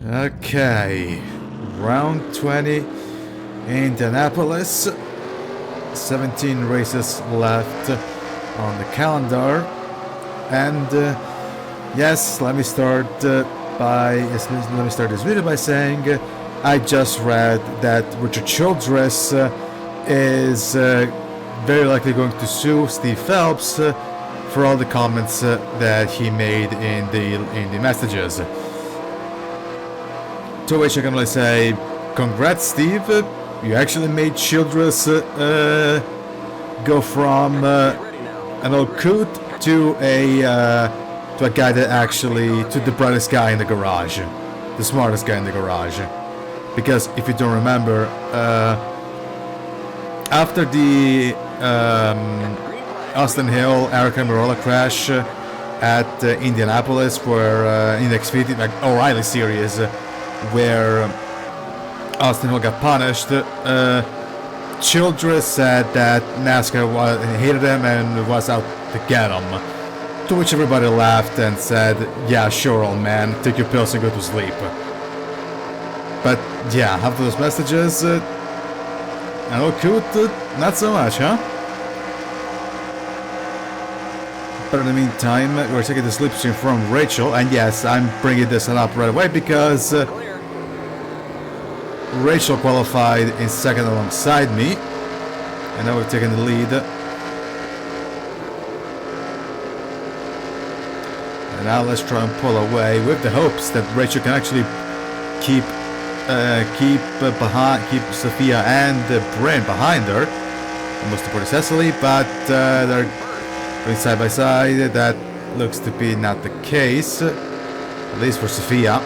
Okay, round 20, Indianapolis. 17 races left on the calendar, and yes, let me start this video by saying I just read that Richard Childress is very likely going to sue Steve Phelps for all the comments that he made in the messages. To which I can only say, congrats, Steve. You actually made Childress go from an old coot to a guy that actually, to the brightest guy in the garage, the smartest guy in the garage. Because if you don't remember, after the Austin Hill Eric Almirola crash at Indianapolis, where in the Xfinity O'Reilly series, where Austin Hill got punished, Childress said that NASCAR hated him and was out to get him. To which everybody laughed and said, yeah, sure, old man, take your pills and go to sleep. But yeah, after those messages, I know Coot, not so much, huh? But in the meantime, we're taking the slipstream from Rachel, and yes, I'm bringing this up right away because Rachel qualified in second alongside me, and now we're taking the lead. And now let's try and pull away with the hopes that Rachel can actually keep Sophia and Bryn behind her, and most importantly Cecily, but they're going side by side. That looks to be not the case, at least for Sophia.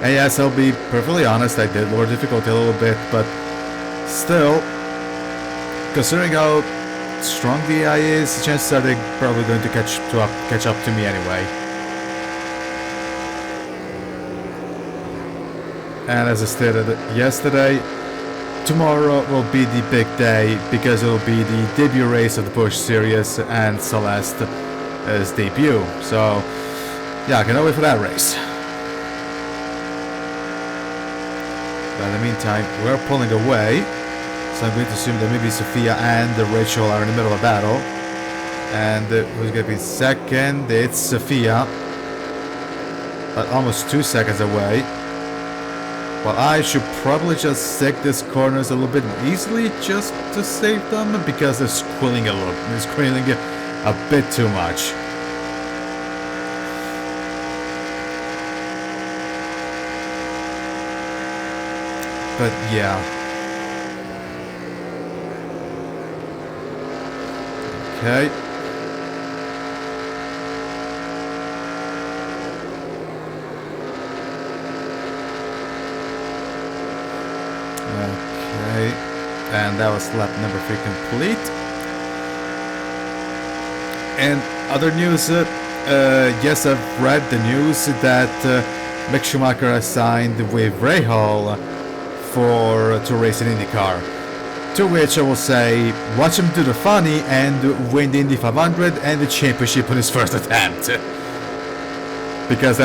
And yes, I'll be perfectly honest, I did lower difficulty a little bit, but still, considering how strong the AI is, the chances are they're probably going to catch up to me anyway. And as I stated yesterday, tomorrow will be the big day because it will be the debut race of the Busch Series and Celeste's debut. So yeah, I cannot wait for that race. But in the meantime, we're pulling away, so I'm going to assume that maybe Sophia and Rachel are in the middle of a battle. And who's going to be second? It's Sophia, but almost 2 seconds away. Well, I should probably just take these corners a little bit easily just to save them, because they're squealing a bit too much. But yeah. Okay. Okay. And that was lap number 3 complete. And other news, yes, I've read the news that Mick Schumacher has signed with Rahal to race an IndyCar. To which I will say, watch him do the funny and win the Indy 500 and the championship on his first attempt. Because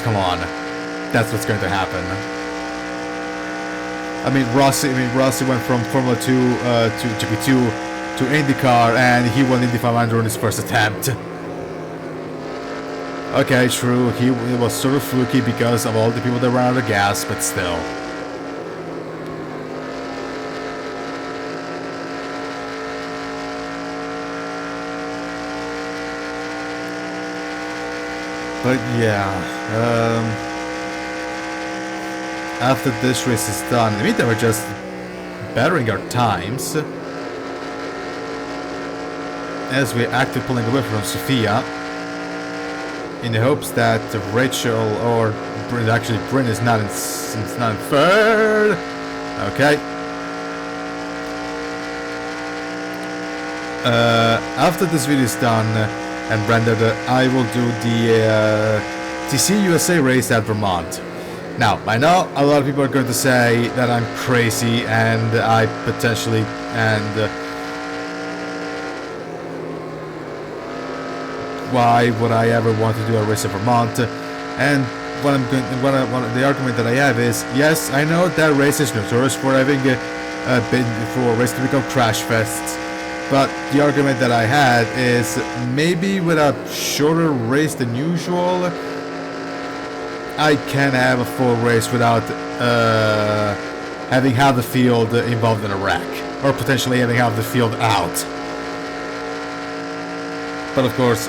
come on, that's what's going to happen. I mean, Rossi went from Formula 2 to GP2 to IndyCar, and he won Indy 500 on his first attempt. Okay, true, he was sort of fluky because of all the people that ran out of gas, but still. But yeah, after this race is done, in the meantime, we're just bettering our times as we're actively pulling away from Sophia, in the hopes that Rachel or Bryn is not in third. Okay. After this video is done and rendered, I will do the TC USA race at Vermont. Now, I know a lot of people are going to say that I'm crazy and I potentially why would I ever want to do a race in Vermont? And the argument that I have is, yes, I know that race is notorious for having been for race to become crash fests, but the argument that I had is maybe with a shorter race than usual, I can have a full race without having half the field involved in a wreck, or potentially having half the field out. But of course,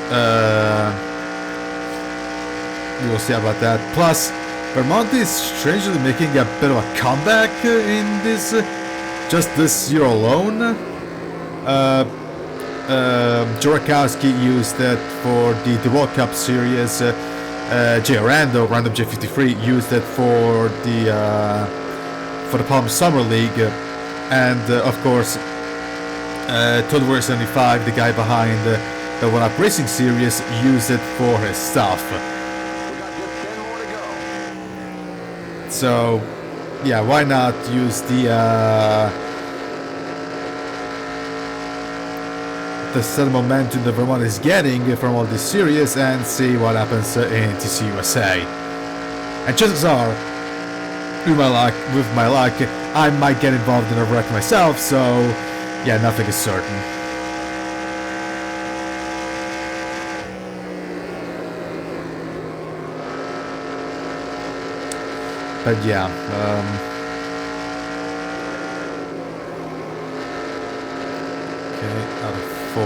we will see about that. Plus, Vermont is strangely making a bit of a comeback in this, just this year alone. Jorakowski used it for the World Cup Series. J. Rando, Random J53, used it for the Palm Summer League, and of course, Todd Warrior 75, the guy behind the One Up Racing Series, used it for his stuff. So, yeah, why not use the sudden momentum that Vermont is getting from all this series and see what happens in TC USA. And chances are, with my luck, I might get involved in a wreck myself, so yeah, nothing is certain. But yeah, okay, out of 4.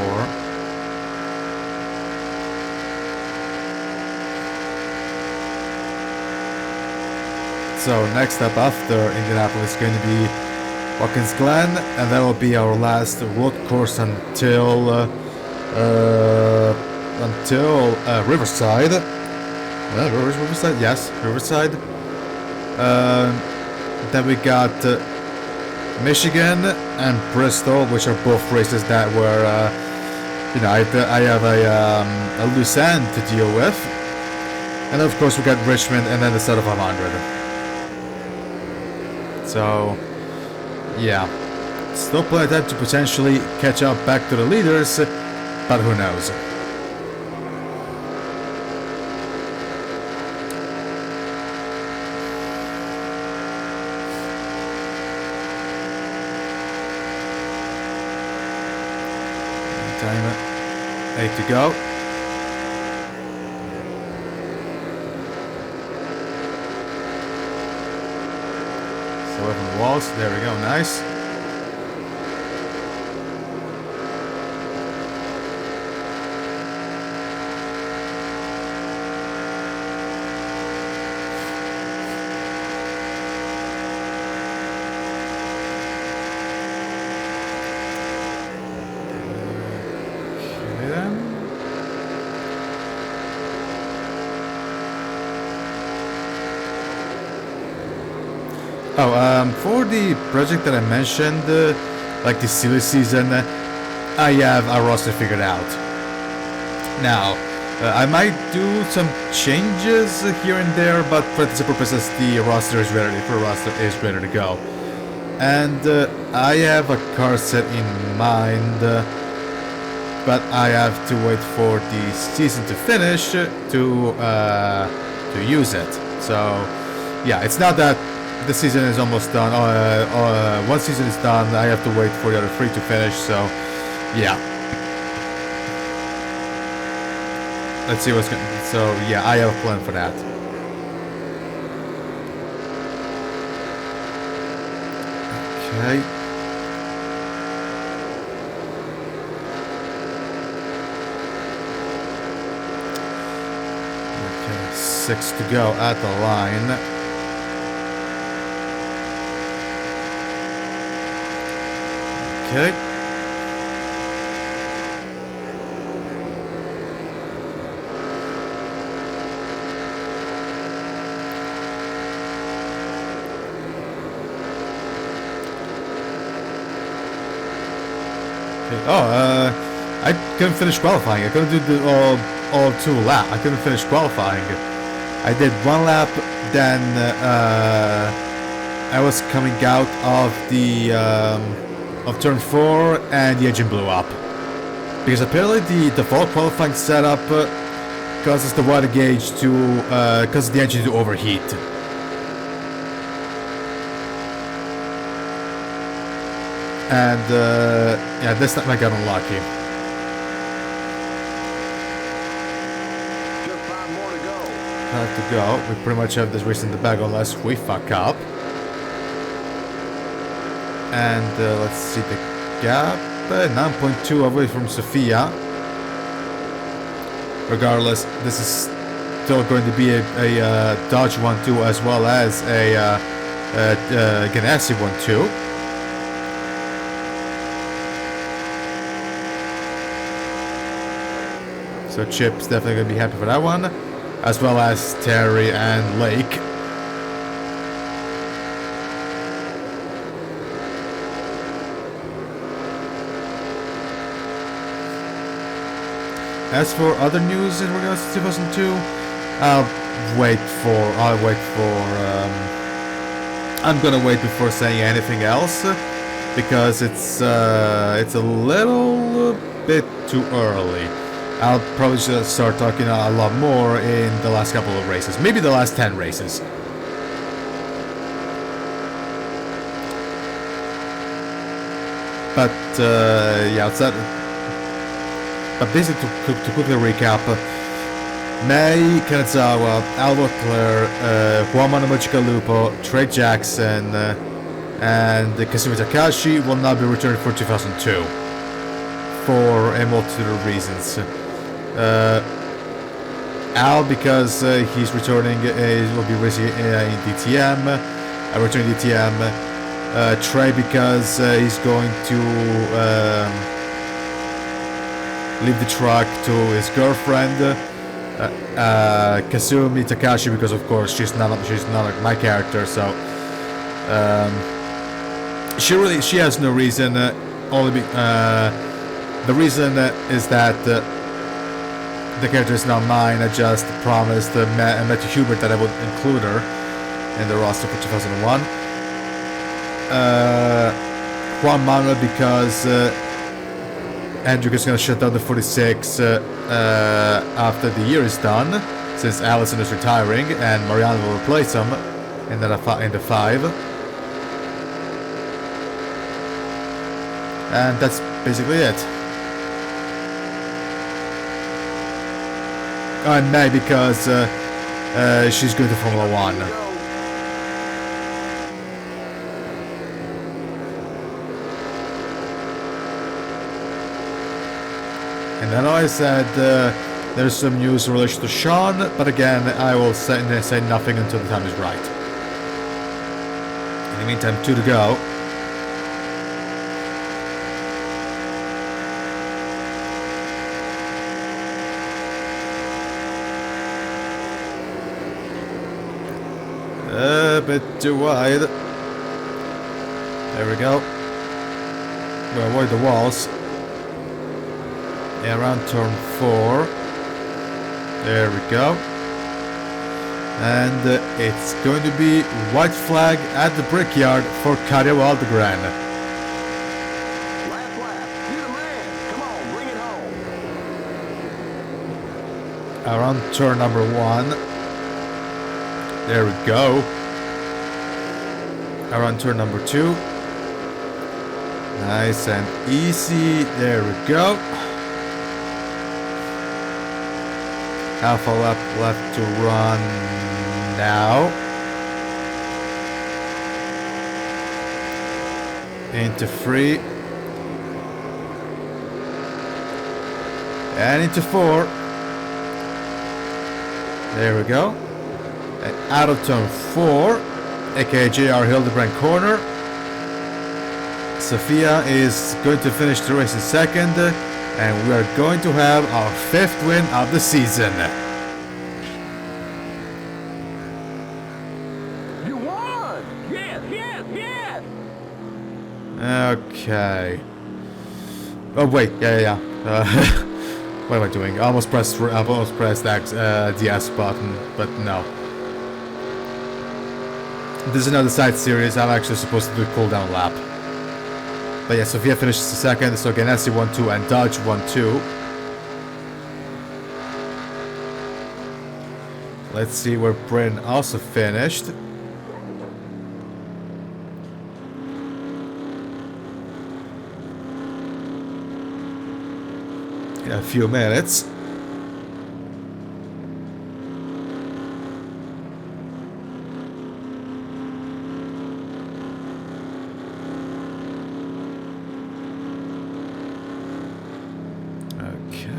So next up after Indianapolis is going to be Watkins Glen, and that will be our last road course until Riverside. Riverside, yes, Riverside. Then we got Michigan and Bristol, which are both races that were, I have a loose end to deal with. And of course we got Richmond and then the set of 500. So, yeah. Still plenty of time to potentially catch up back to the leaders, but who knows. Time 8 to go. So away from the walls. There we go. Nice. For the project that I mentioned, like the silly season, I have a roster figured out. Now, I might do some changes here and there, but for the purposes, the roster is ready. To go. And I have a car set in mind, but I have to wait for the season to finish to use it. So, yeah, it's not that the season is almost done. One season is done. I have to wait for the other 3 to finish. So, yeah. Let's see what's going. So, yeah, I have a plan for that. Okay. Okay, 6 to go at the line. Okay. I couldn't finish qualifying. I couldn't do the all 2 lap. I couldn't finish qualifying. I did 1 lap, then I was coming out of the of turn 4 and the engine blew up. Because apparently the default qualifying setup causes the water gauge to causes the engine to overheat. And yeah, this time I got unlucky. Just 5 more to go. Have to go. We pretty much have this race in the bag unless we fuck up. And let's see the gap. 9.2 away from Sofia. Regardless, this is still going to be a Dodge 1-2 as well as a Ganassi 1-2. So Chip's definitely going to be happy for that one, as well as Terry and Lake. As for other news in regards to 2002, I'm gonna wait before saying anything else, because it's a little bit too early. I'll probably just start talking a lot more in the last couple of races, maybe the last 10 races. But yeah, but basically to quickly recap, May, Kanazawa, Alvo Claire, Juan Manuel Lupo, Trey Jackson, and Kasumi Takashi will not be returning for 2002 for a multitude of reasons. Al, because he's returning, will be racing in DTM, returning DTM. Trey, because he's going to leave the truck to his girlfriend. Kasumi Takashi, because of course she's not like my character, so she has no reason. The reason is that the character is not mine. I just promised Matthew Hubert that I would include her in the roster for 2001. Juan Manuel, because Andrew is going to shut down the 46 after the year is done, since Allison is retiring and Mariano will replace him in the 5. And that's basically it. And May, because she's going to Formula 1. And then I said there's some news in relation to Sean, but again, I will say nothing until the time is right. In the meantime, 2 to go. A bit too wide. There we go. We'll avoid the walls. Yeah, around turn 4. There we go. And it's going to be white flag at the Brickyard for Kadia Waldegren. Lap. You're the man. Come on, bring it home. Around turn number 1. There we go. Around turn number 2. Nice and easy. There we go. Half a lap left to run now. Into 3. And into 4. There we go. And out of turn 4, aka JR Hildebrand corner. Sofia is going to finish the race in second, and we are going to have our 5th win of the season. You won! Yes! Okay. Oh wait, yeah. What am I doing? I've almost pressed the S button, but no. This is another side series. I'm actually supposed to do a cooldown lap. But yeah, Sophia finishes second, so Ganassi 1-2 and Dodge 1-2. Let's see where Bryn also finished. In a few minutes.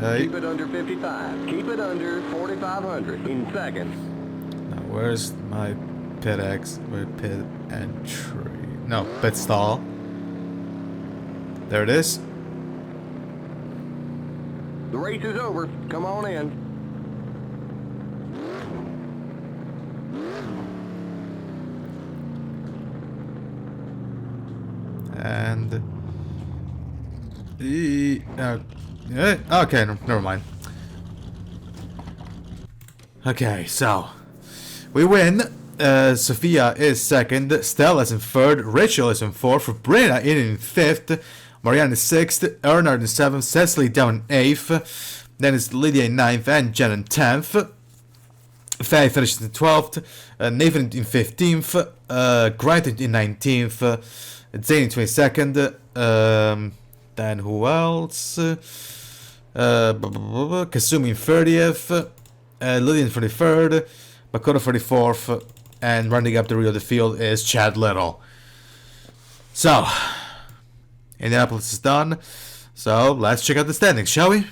Okay. Keep it under 55. Keep it under 4,500 in seconds. Now, where's my pit X? Where pit entry? No, pit stall. There it is. The race is over. Come on in. And okay, never mind. Okay, so we win. Sophia is second, Stella is in third, Rachel is in fourth, Brenna in fifth, Marianne is sixth, Ernard in seventh, Cecily down in eighth, then it's Lydia in ninth and Jen in 10th. Faye finishes in 12th, Nathan in 15th, Grant in 19th, Zane in 22nd, then who else? Kasumi in 30th, Lillian 33rd, Makoto 34th, and rounding up the rear of the field is Chad Little. So, Indianapolis is done, so let's check out the standings, shall we?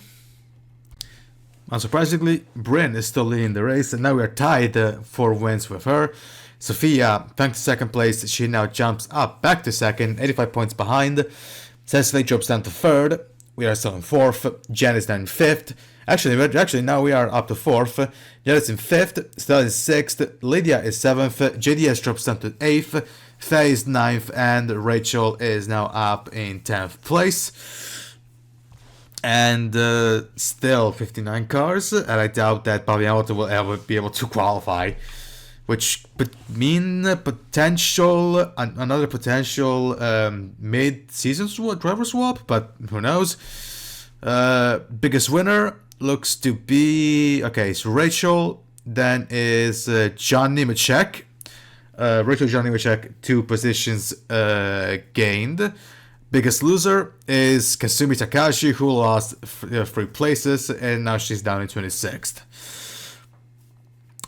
Unsurprisingly, Bryn is still leading the race, and now we are tied 4 wins with her. Sophia, thanks to second place, she now jumps up back to second, 85 points behind. Cecily drops down to third. We are still in fourth. Jen is down in fifth. Actually, now we are up to fourth. Jen is in fifth. Stella is sixth. Lydia is seventh. JDS drops down to eighth. Faye is ninth, and Rachel is now up in 10th place. And still 59 cars, and I doubt that Paviamoto will ever be able to qualify, which could mean another potential mid-season driver swap, but who knows. Biggest winner looks to be, okay, so Rachel, then is John Nemechek. Rachel, John Nemechek, 2 positions gained. Biggest loser is Kasumi Takashi, who lost 3 places, and now she's down in 26th.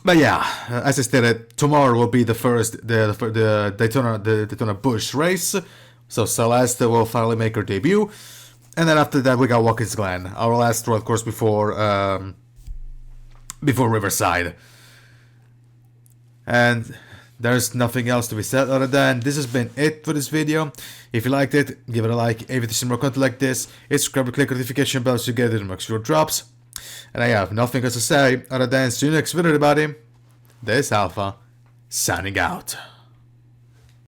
But yeah, as I stated, tomorrow will be the Daytona Busch race, so Celeste will finally make her debut, and then after that we got Watkins Glen, our last road course before Riverside. And there's nothing else to be said other than this has been it for this video. If you liked it, give it a like. If you want to see more content like this, subscribe and click the notification bell so you get it when next video drops. And I have nothing else to say other than see you next video, everybody. This is Alpha, signing out.